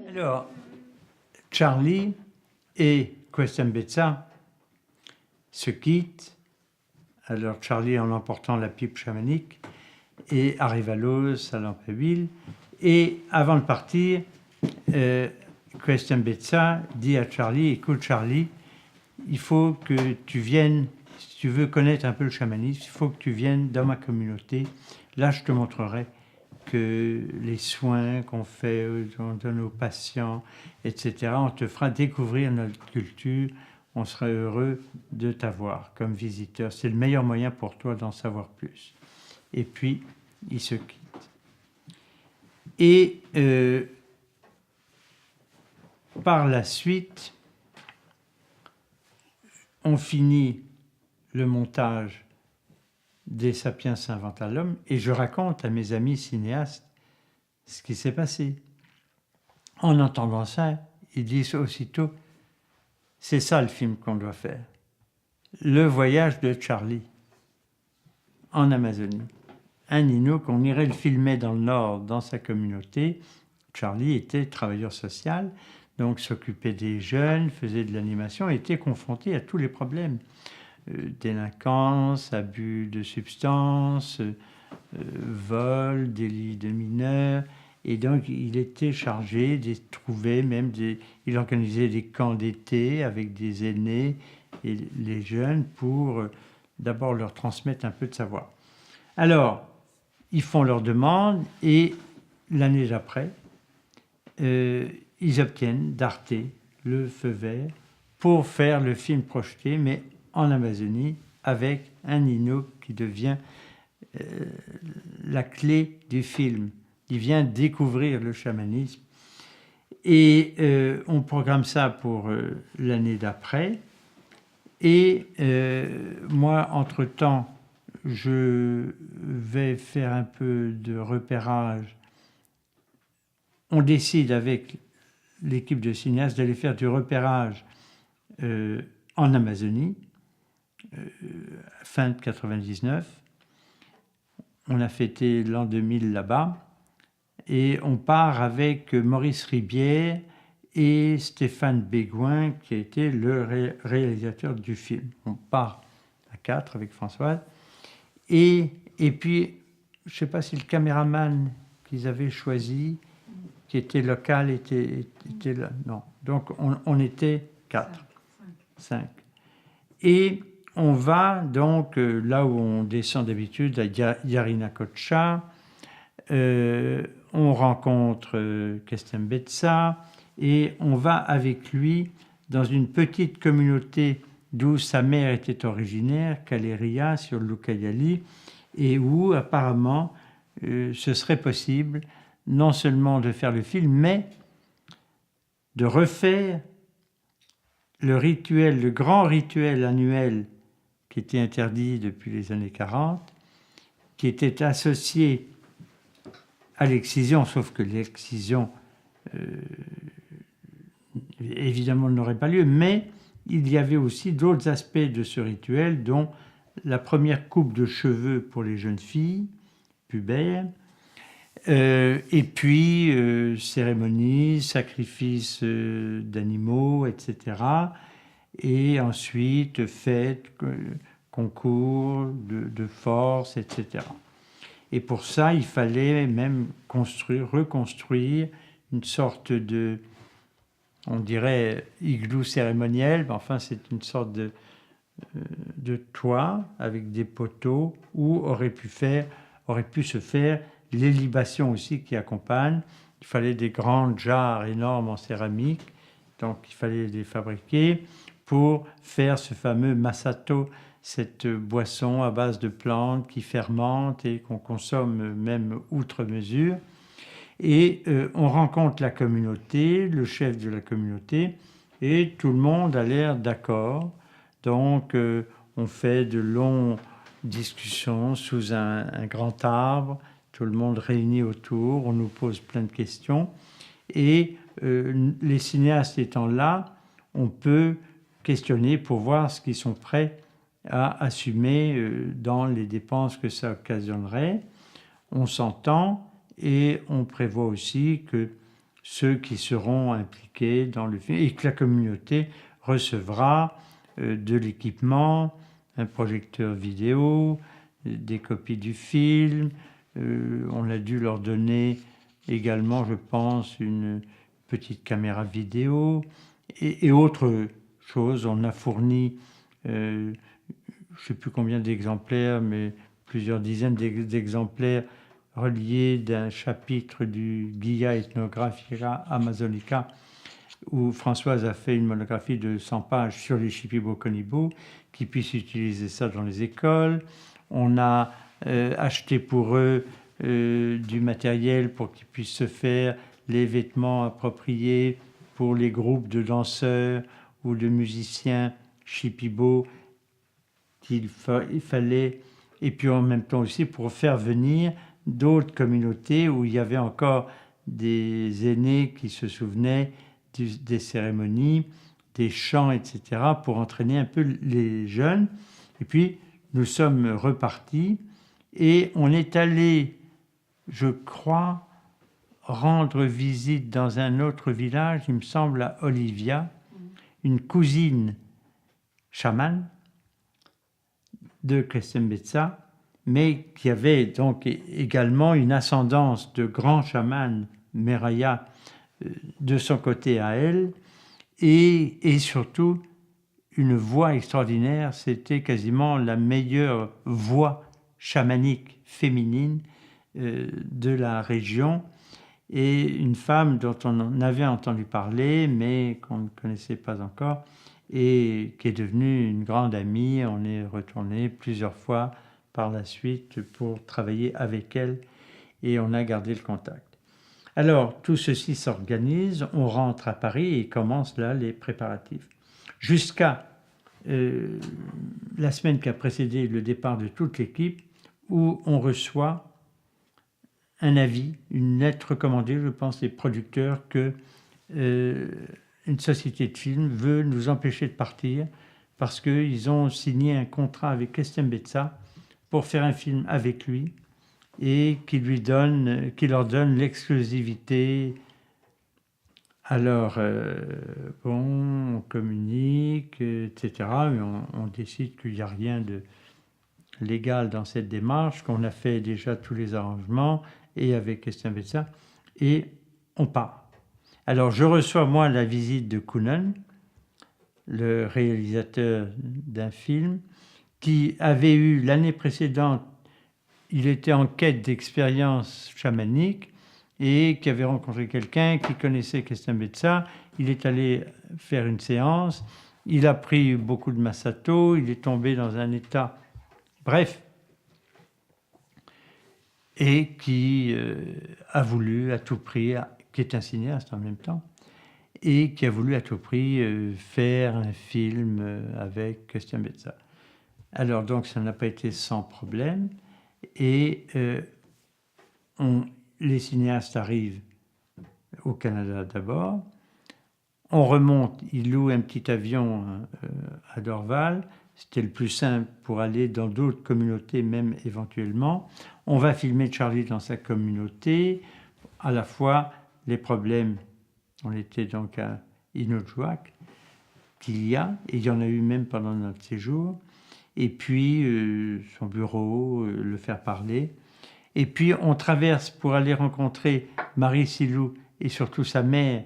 Alors, Charlie et Question Betsa se quittent. Alors Charlie en emportant la pipe chamanique et arrive à Los, à Lampéville. Et avant de partir, Question Betsa dit à Charlie, écoute Charlie, il faut que tu viennes, si tu veux connaître un peu le chamanisme, il faut que tu viennes dans ma communauté. Là, je te montrerai que les soins qu'on fait, on donne aux patients, etc., on te fera découvrir notre culture. On serait heureux de t'avoir comme visiteur. C'est le meilleur moyen pour toi d'en savoir plus. Et puis, il se quitte. Et par la suite, on finit le montage des Sapiens inventent l'homme et je raconte à mes amis cinéastes ce qui s'est passé. En entendant ça, ils disent aussitôt, c'est ça le film qu'on doit faire. Le voyage de Charlie en Amazonie. Un Inuk, on irait le filmer dans le nord, dans sa communauté. Charlie était travailleur social, donc s'occupait des jeunes, faisait de l'animation, était confronté à tous les problèmes. Délinquance, abus de substances, vol, délit de mineurs. Et donc, il était chargé de trouver même il organisait des camps d'été avec des aînés et les jeunes pour d'abord leur transmettre un peu de savoir. Alors, ils font leur demande et l'année d'après, ils obtiennent d'Arte le feu vert pour faire le film projeté, mais en Amazonie, avec un Inuk qui devient la clé du film. Il vient découvrir le chamanisme. Et on programme ça pour l'année d'après. Et moi, entre-temps, je vais faire un peu de repérage. On décide avec l'équipe de cinéastes d'aller faire du repérage en Amazonie, fin de 99. On a fêté l'an 2000 là-bas. Et on part avec Maurice Ribière et Stéphane Béguin, qui a été le réalisateur du film. On part à 4 avec Françoise. Et puis, je ne sais pas si le caméraman qu'ils avaient choisi, qui était local, était là. Non. Donc, on était 4. 5. Et on va donc là où on descend d'habitude, à Yarinacocha. On rencontre Kestembetsa et on va avec lui dans une petite communauté d'où sa mère était originaire, Kaleria, sur l'Ucayali, et où apparemment ce serait possible non seulement de faire le film, mais de refaire le rituel, le grand rituel annuel qui était interdit depuis les années 40, qui était associé à l'excision, sauf que l'excision, évidemment, n'aurait pas lieu, mais il y avait aussi d'autres aspects de ce rituel, dont la première coupe de cheveux pour les jeunes filles, pubères, et puis cérémonies, sacrifices d'animaux, etc. Et ensuite fêtes, concours de force, etc. Et pour ça, il fallait même reconstruire une sorte de, on dirait, igloo cérémoniel, mais enfin c'est une sorte de toit avec des poteaux où aurait pu se faire les libations aussi qui accompagnent. Il fallait des grandes jarres énormes en céramique, donc il fallait les fabriquer pour faire ce fameux masato, cette boisson à base de plantes qui fermente et qu'on consomme même outre mesure. Et on rencontre la communauté, le chef de la communauté, et tout le monde a l'air d'accord. Donc on fait de longues discussions sous un grand arbre tout le monde réuni autour, on nous pose plein de questions. Et les cinéastes étant là, on peut questionner pour voir ce qu'ils sont prêts à assumer dans les dépenses que ça occasionnerait. On s'entend et on prévoit aussi que ceux qui seront impliqués dans le film et que la communauté recevra de l'équipement, un projecteur vidéo, des copies du film. On a dû leur donner également, je pense, une petite caméra vidéo et autres choses. On a fourni, je ne sais plus combien d'exemplaires, mais plusieurs dizaines d'exemplaires reliés d'un chapitre du Guia Ethnographia Amazonica, où Françoise a fait une monographie de 100 pages sur les Shipibo-Konibo, qui puissent utiliser ça dans les écoles. On a acheté pour eux du matériel pour qu'ils puissent se faire les vêtements appropriés pour les groupes de danseurs ou de musiciens Shipibo qu'il fallait, et puis en même temps aussi pour faire venir d'autres communautés où il y avait encore des aînés qui se souvenaient des cérémonies, des chants, etc., pour entraîner un peu les jeunes. Et puis, nous sommes repartis et on est allé, je crois, rendre visite dans un autre village, il me semble à Olivia, une cousine chamane de Kestembetsa, mais qui avait donc également une ascendance de grand chaman Meraya de son côté à elle, et surtout une voix extraordinaire. C'était quasiment la meilleure voix chamanique féminine de la région, et une femme dont on avait entendu parler, mais qu'on ne connaissait pas encore, et qui est devenue une grande amie. On est retourné plusieurs fois par la suite pour travailler avec elle, et on a gardé le contact. Alors, tout ceci s'organise, on rentre à Paris et commence là les préparatifs. Jusqu'à la semaine qui a précédé le départ de toute l'équipe, où on reçoit un avis, une lettre recommandée, je pense, des producteurs, que une société de films veut nous empêcher de partir parce qu'ils ont signé un contrat avec Kestembetsa pour faire un film avec lui et qui leur donne l'exclusivité. Alors, bon, on communique, etc., mais on décide qu'il n'y a rien de légal dans cette démarche, qu'on a fait déjà tous les arrangements, et avec Kestembetsa, et on part. Alors, je reçois, moi, la visite de Kunan, le réalisateur d'un film, qui avait eu l'année précédente, il était en quête d'expérience chamanique et qui avait rencontré quelqu'un qui connaissait Kestembetsa. Il est allé faire une séance, il a pris beaucoup de masato, il est tombé dans un état, bref, et qui a voulu à tout prix, qui est un cinéaste en même temps, et qui a voulu à tout prix faire un film avec Kestembetsa. Alors donc ça n'a pas été sans problème, et les cinéastes arrivent au Canada d'abord, on remonte, ils louent un petit avion à Dorval, c'était le plus simple pour aller dans d'autres communautés même éventuellement. On va filmer Charlie dans sa communauté, à la fois les problèmes, on était donc à Inujjuak, qu'il y a, et il y en a eu même pendant notre séjour, et puis son bureau, le faire parler. Et puis on traverse pour aller rencontrer Marie Silou et surtout sa mère,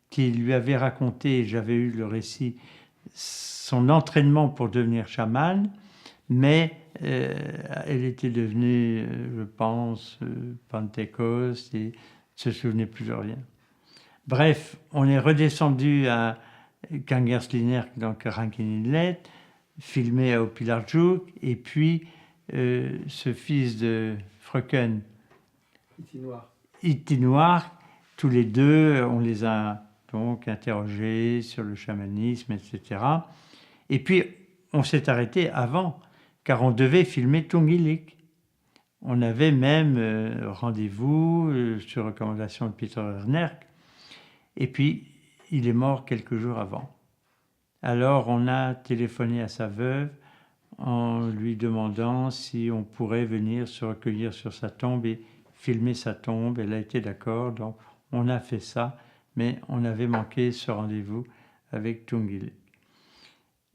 qui lui avait raconté, j'avais eu le récit, son entraînement pour devenir chamane, mais elle était devenue, je pense, pentecôte et ne se souvenait plus de rien. Bref, on est redescendu à Kangerslinger, donc à Rankin-Inlet, filmé à Opilarjuk, et puis ce fils de Fröken, Itinoir, tous les deux, on les a donc interrogés sur le chamanisme, etc. Et puis, on s'est arrêté avant, car on devait filmer Tungilik. On avait même rendez-vous sur recommandation de Peter Wernerk. Et puis, il est mort quelques jours avant. Alors, on a téléphoné à sa veuve en lui demandant si on pourrait venir se recueillir sur sa tombe et filmer sa tombe. Elle a été d'accord, donc on a fait ça, mais on avait manqué ce rendez-vous avec Tungil.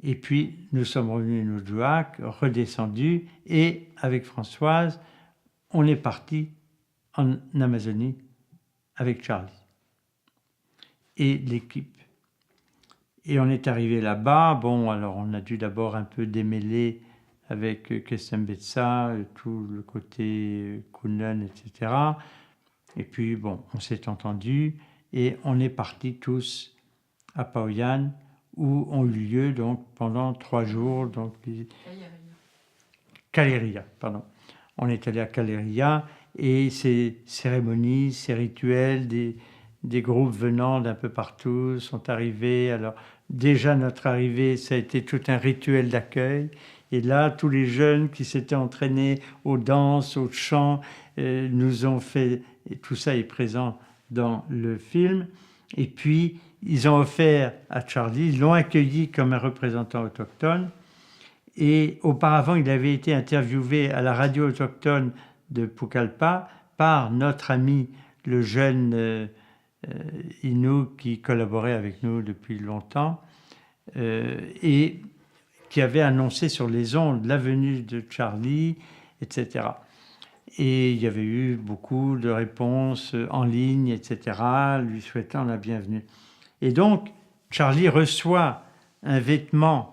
Et puis, nous sommes revenus à Noudjouak, redescendus, et avec Françoise, on est parti en Amazonie avec Charlie et l'équipe. Et on est arrivé là-bas. Bon, alors on a dû d'abord un peu démêler avec Kestembetsa, tout le côté Kunlun, etc. Et puis, bon, on s'est entendu et on est partis tous à Paoyan, où ont eu lieu donc pendant 3 jours. Donc, Kaleria, pardon. On est allé à Kaleria et ces cérémonies, ces rituels, des groupes venant d'un peu partout sont arrivés. Alors déjà notre arrivée, ça a été tout un rituel d'accueil. Et là, tous les jeunes qui s'étaient entraînés aux danses, au chant, nous ont fait, et tout ça est présent dans le film. Et puis, ils ont offert à Charlie, ils l'ont accueilli comme un représentant autochtone. Et auparavant, il avait été interviewé à la radio autochtone de Pucallpa par notre ami, le jeune Inou, qui collaborait avec nous depuis longtemps, et qui avait annoncé sur les ondes la venue de Charlie, etc. Et il y avait eu beaucoup de réponses en ligne, etc., lui souhaitant la bienvenue. Et donc, Charlie reçoit un vêtement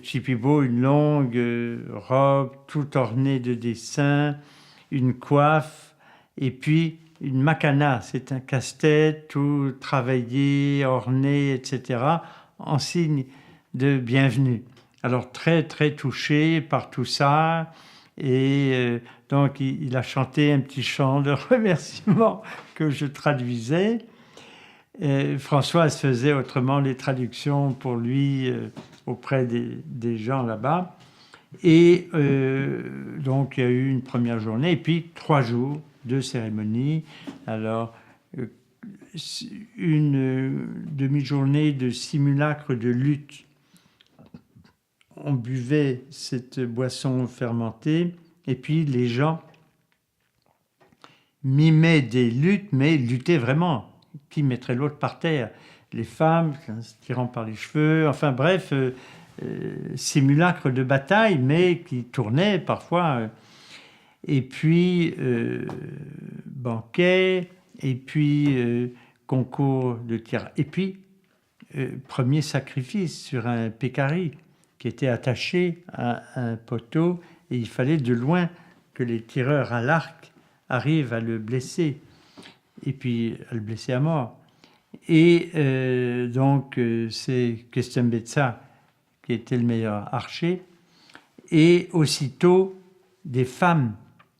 Chipibo, une longue robe tout ornée de dessins, une coiffe, et puis une macana, c'est un casse-tête tout travaillé, orné, etc., en signe de bienvenue. Alors très très touché par tout ça, et donc il a chanté un petit chant de remerciement que je traduisais. Françoise faisait autrement les traductions pour lui auprès des gens là-bas. Et donc il y a eu une première journée et puis 3 jours de cérémonie. Alors une demi-journée de simulacre de lutte. On buvait cette boisson fermentée et puis les gens mimaient des luttes, mais luttaient vraiment. Qui mettrait l'autre par terre? Les femmes se tirant par les cheveux, enfin bref, simulacre de bataille, mais qui tournait parfois. Et puis banquet, et puis concours de tir. Et puis premier sacrifice sur un pécari qui était attaché à un poteau, et il fallait de loin que les tireurs à l'arc arrivent à le blesser. Et puis à le blesser à mort. Et donc c'est Kestembetsa qui était le meilleur archer. Et aussitôt, des femmes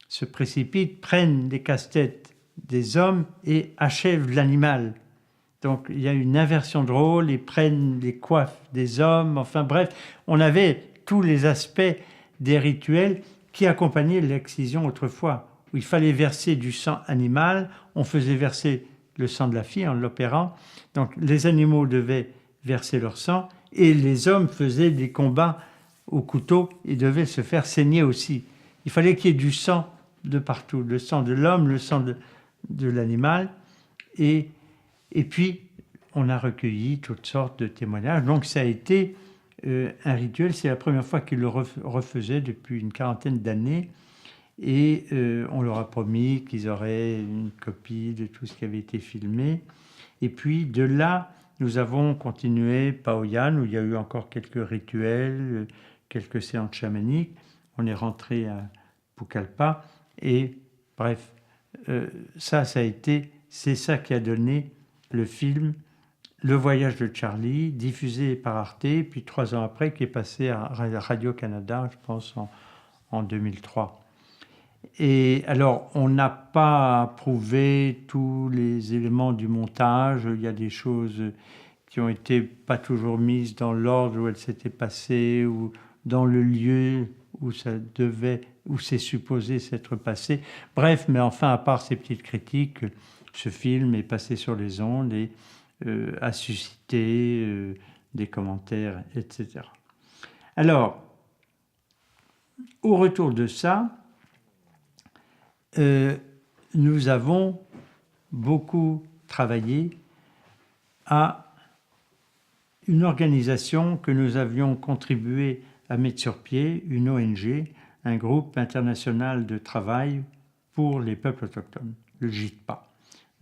se précipitent, prennent des casse-têtes des hommes et achèvent l'animal. Donc il y a une inversion de rôle, ils prennent les coiffes des hommes, enfin bref, on avait tous les aspects des rituels qui accompagnaient l'excision autrefois, où il fallait verser du sang animal, on faisait verser le sang de la fille en l'opérant, donc les animaux devaient verser leur sang, et les hommes faisaient des combats au couteau et devaient se faire saigner aussi. Il fallait qu'il y ait du sang de partout, le sang de l'homme, le sang de l'animal, et puis on a recueilli toutes sortes de témoignages, donc ça a été un rituel, c'est la première fois qu'ils le refaisaient depuis une quarantaine d'années, et on leur a promis qu'ils auraient une copie de tout ce qui avait été filmé. Et puis de là, nous avons continué Paoyan, où il y a eu encore quelques rituels, quelques séances chamaniques. On est rentré à Pucallpa, et bref, ça a été, c'est ça qui a donné le film Le Voyage de Charlie, diffusé par Arte, puis 3 ans après, qui est passé à Radio-Canada, je pense en 2003. Et alors, on n'a pas approuvé tous les éléments du montage. Il y a des choses qui ont été pas toujours mises dans l'ordre où elles s'étaient passées ou dans le lieu où ça devait, où c'est supposé s'être passé. Bref, mais enfin, à part ces petites critiques, ce film est passé sur les ondes et a suscité des commentaires, etc. Alors, au retour de ça, nous avons beaucoup travaillé à une organisation que nous avions contribué à mettre sur pied, une ONG, un groupe international de travail pour les peuples autochtones, le GITPA,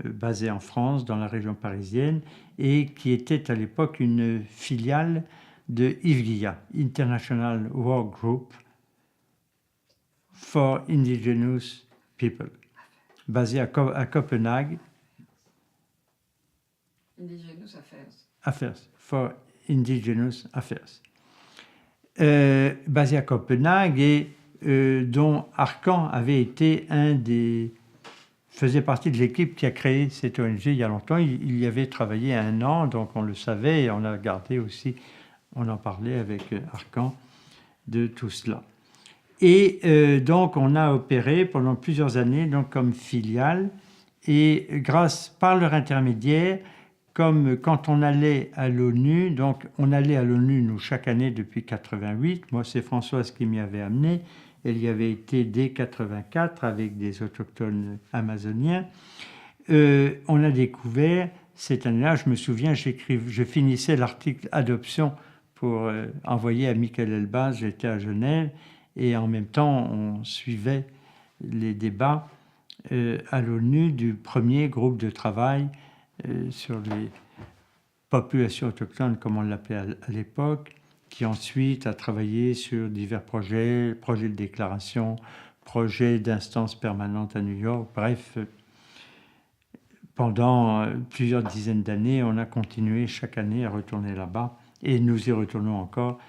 basé en France, dans la région parisienne, et qui était à l'époque une filiale de IWGIA, International Work Group for Indigenous People, basé à Copenhague. Indigenous Affairs. Affairs, for Indigenous Affairs. Basé à Copenhague et dont Arcan avait été faisait partie de l'équipe qui a créé cette ONG il y a longtemps. Il y avait travaillé 1 an, donc on le savait et on a gardé aussi, on en parlait avec Arcan de tout cela. Et donc on a opéré pendant plusieurs années donc, comme filiale et par leur intermédiaire, comme quand on allait à l'ONU, donc on allait à l'ONU nous chaque année depuis 88, moi c'est Françoise qui m'y avait amené, elle y avait été dès 84 avec des autochtones amazoniens. On a découvert, cette année-là, je me souviens, je finissais l'article adoption pour envoyer à Michael Elbaz, j'étais à Genève, et en même temps on suivait les débats à l'ONU du premier groupe de travail sur les populations autochtones, comme on l'appelait à l'époque, qui ensuite a travaillé sur divers projets de déclaration, projets d'instances permanentes à New York. Bref, pendant plusieurs dizaines d'années, on a continué chaque année à retourner là-bas et nous y retournons encore.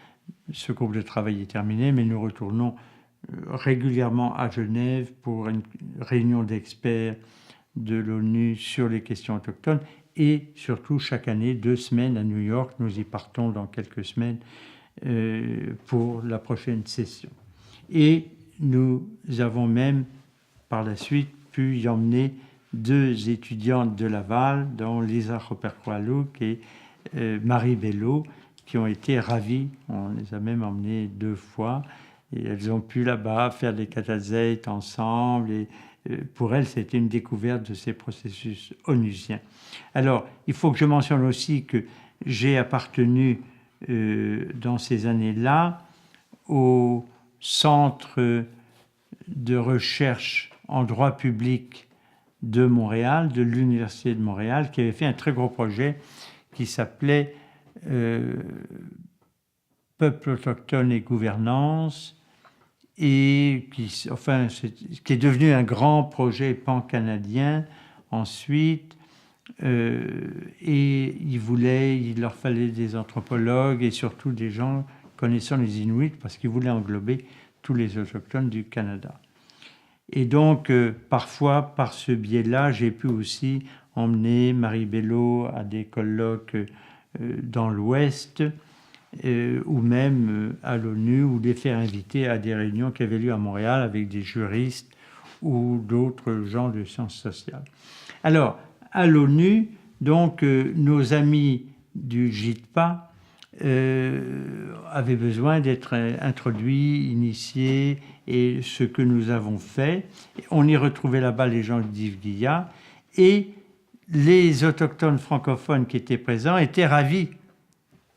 Ce groupe de travail est terminé, mais nous retournons régulièrement à Genève pour une réunion d'experts de l'ONU sur les questions autochtones et surtout chaque année 2 semaines à New York. Nous y partons dans quelques semaines pour la prochaine session. Et nous avons même par la suite pu y emmener 2 étudiantes de Laval, dont Lisa Roper-Croalouk et Marie Bello, qui ont été ravies. On les a même emmenées 2 fois et elles ont pu là-bas faire des catazètes ensemble et pour elles, c'était une découverte de ces processus onusiens. Alors, il faut que je mentionne aussi que j'ai appartenu dans ces années-là au centre de recherche en droit public de Montréal, de l'Université de Montréal, qui avait fait un très gros projet qui s'appelait Peuple autochtone et gouvernance, et qui est devenu un grand projet pan-canadien ensuite. Et il leur fallait des anthropologues et surtout des gens connaissant les Inuits parce qu'ils voulaient englober tous les autochtones du Canada. Et donc, parfois, par ce biais-là, j'ai pu aussi emmener Marie Bello à des colloques dans l'Ouest ou même à l'ONU ou les faire inviter à des réunions qui avaient lieu à Montréal avec des juristes ou d'autres gens de sciences sociales. Alors, à l'ONU, donc, nos amis du GITPA avaient besoin d'être introduits, initiés, et ce que nous avons fait. On y retrouvait là-bas les gens d'IWGIA, et les autochtones francophones qui étaient présents étaient ravis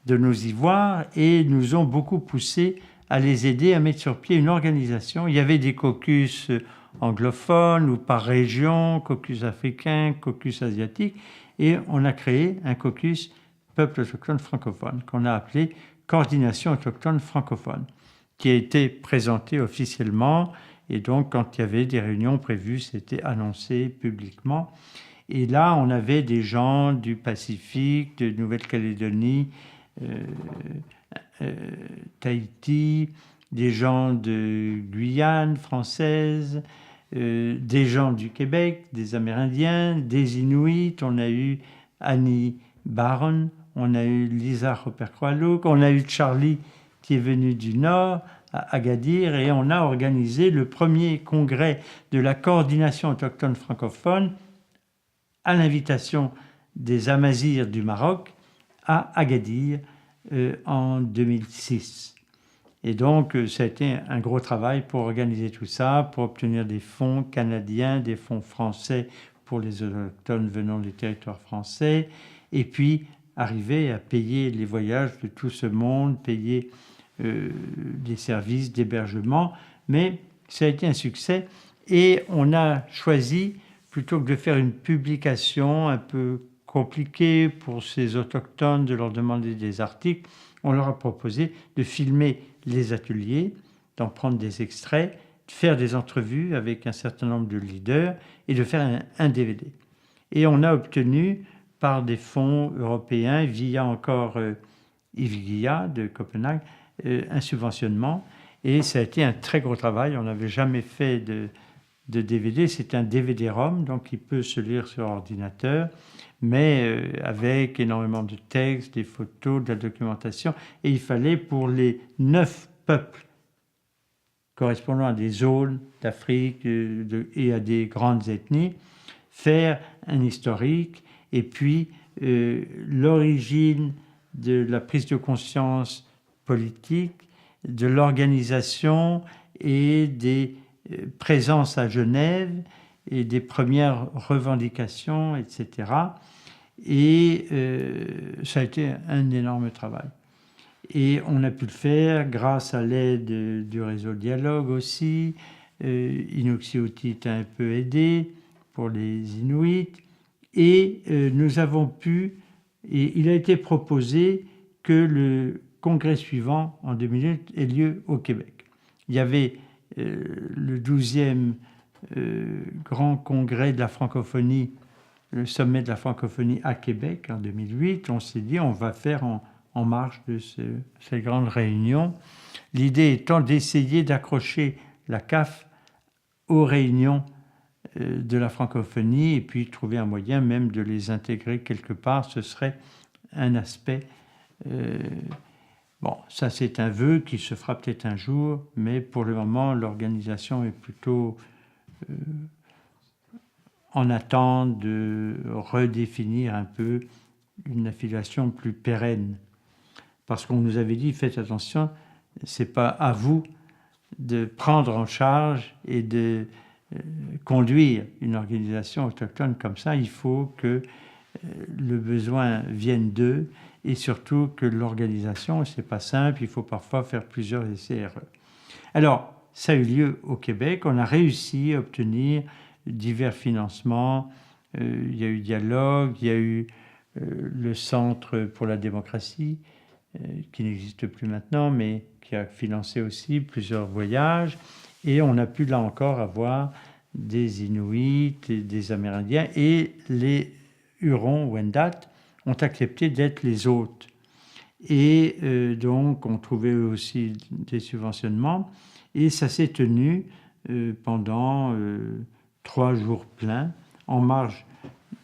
de nous y voir et nous ont beaucoup poussé à les aider à mettre sur pied une organisation. Il y avait des caucus anglophones ou par région, caucus africain, caucus asiatique, et on a créé un caucus peuple autochtone francophone qu'on a appelé Coordination autochtone francophone, qui a été présenté officiellement, et donc quand il y avait des réunions prévues, c'était annoncé publiquement. Et là, on avait des gens du Pacifique, de Nouvelle-Calédonie, Tahiti, des gens de Guyane française, des gens du Québec, des Amérindiens, des Inuits. On a eu Annie Barron, on a eu Lisa Roper-Croalouk, on a eu Charlie qui est venu du Nord, à Agadir, et on a organisé le premier congrès de la coordination autochtone francophone à l'invitation des Amazirs du Maroc à Agadir en 2006. Et donc, ça a été un gros travail pour organiser tout ça, pour obtenir des fonds canadiens, des fonds français pour les autochtones venant des territoires français, et puis arriver à payer les voyages de tout ce monde, payer des services d'hébergement. Mais ça a été un succès, et on a choisi, plutôt que de faire une publication un peu compliquée pour ces autochtones, de leur demander des articles, on leur a proposé de filmer les ateliers, d'en prendre des extraits, de faire des entrevues avec un certain nombre de leaders et de faire un DVD. Et on a obtenu, par des fonds européens, via encore Yves Guillat de Copenhague, un subventionnement. Et ça a été un très gros travail. On n'avait jamais fait de DVD. C'est un DVD-ROM, donc il peut se lire sur ordinateur, mais avec énormément de textes, des photos, de la documentation. Et il fallait, pour les 9 peuples correspondant à des zones d'Afrique et à des grandes ethnies, faire un historique, et puis l'origine de la prise de conscience politique, de l'organisation et des présences à Genève et des premières revendications, etc. Et ça a été un énorme travail. Et on a pu le faire grâce à l'aide du réseau Dialogue aussi. Inuksiutit a un peu aidé pour les Inuits. Et nous avons pu, et il a été proposé que le congrès suivant, en 2008, ait lieu au Québec. Il y avait le 12e grand congrès de la francophonie, le sommet de la francophonie à Québec en 2008. On s'est dit, on va faire en marge de cette grande réunion. L'idée étant d'essayer d'accrocher la CAF aux réunions de la francophonie, et puis trouver un moyen même de les intégrer quelque part. Ce serait un aspect... Bon, ça c'est un vœu qui se fera peut-être un jour, mais pour le moment, l'organisation est plutôt en attente de redéfinir un peu une affiliation plus pérenne. Parce qu'on nous avait dit, faites attention, c'est pas à vous de prendre en charge et de conduire une organisation autochtone comme ça. Il faut que le besoin vienne d'eux, et surtout que l'organisation, c'est pas simple, il faut parfois faire plusieurs essais-erreurs. Alors, ça a eu lieu au Québec, on a réussi à obtenir divers financements, il y a eu Dialogue, il y a eu le Centre pour la démocratie, qui n'existe plus maintenant, mais qui a financé aussi plusieurs voyages, et on a pu là encore avoir des Inuits, et des Amérindiens, et les Hurons, Wendat, ont accepté d'être les hôtes. Et donc, on trouvait eux aussi des subventionnements. Et ça s'est tenu pendant 3 jours pleins, en marge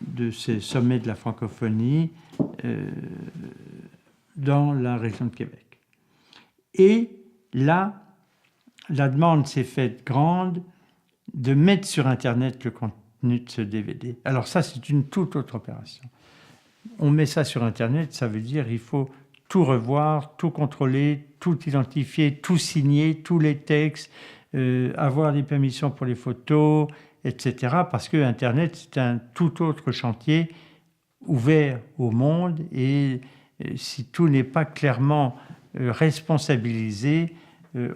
de ces sommets de la francophonie dans la région de Québec. Et là, la demande s'est faite grande de mettre sur Internet le contenu de ce DVD. Alors ça, c'est une toute autre opération. On met ça sur Internet, ça veut dire qu'il faut tout revoir, tout contrôler, tout identifier, tout signer, tous les textes, avoir des permissions pour les photos, etc. Parce que Internet, c'est un tout autre chantier ouvert au monde, et si tout n'est pas clairement responsabilisé,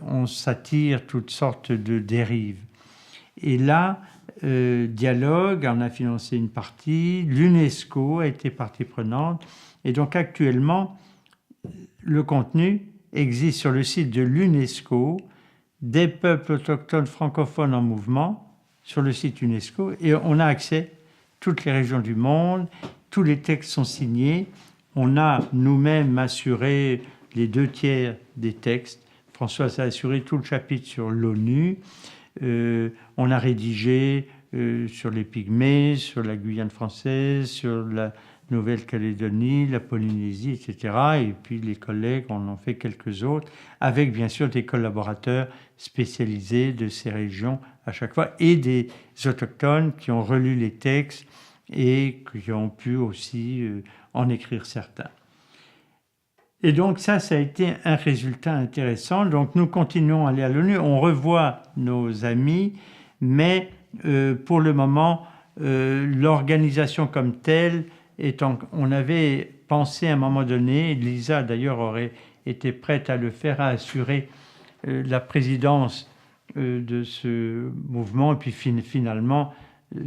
on s'attire toutes sortes de dérives. Et là, Dialogue en a financé une partie, l'UNESCO a été partie prenante, et donc actuellement, le contenu existe sur le site de l'UNESCO, des peuples autochtones francophones en mouvement, sur le site UNESCO, et on a accès à toutes les régions du monde, tous les textes sont signés, on a nous-mêmes assuré les 2/3 des textes, Françoise a assuré tout le chapitre sur l'ONU, on a rédigé sur les Pygmées, sur la Guyane française, sur Nouvelle-Calédonie, la Polynésie, etc. Et puis les collègues en ont fait quelques autres, avec bien sûr des collaborateurs spécialisés de ces régions à chaque fois, et des autochtones qui ont relu les textes et qui ont pu aussi en écrire certains. Et donc ça a été un résultat intéressant. Donc nous continuons à aller à l'ONU, on revoit nos amis, mais pour le moment, l'organisation comme telle, on avait pensé à un moment donné, Lisa d'ailleurs aurait été prête à le faire, à assurer la présidence de ce mouvement, et puis finalement,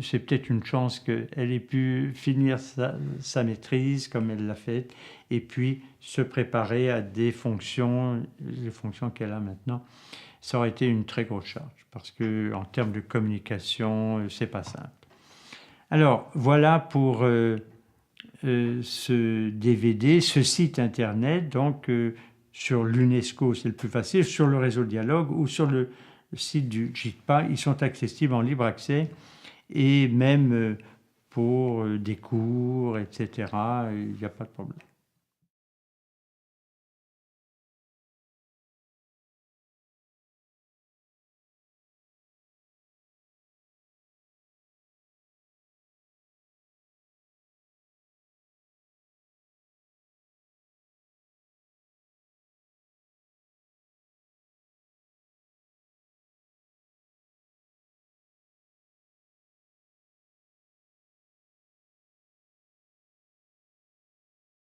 c'est peut-être une chance qu'elle ait pu finir sa maîtrise comme elle l'a faite, et puis se préparer à des fonctions, les fonctions qu'elle a maintenant. Ça aurait été une très grosse charge, parce qu'en termes de communication, c'est pas simple. Alors, voilà pour ce DVD, ce site internet, donc sur l'UNESCO, c'est le plus facile, sur le réseau Dialogue ou sur le site du JITPA, ils sont accessibles en libre accès, et même pour des cours, etc., il n'y a pas de problème.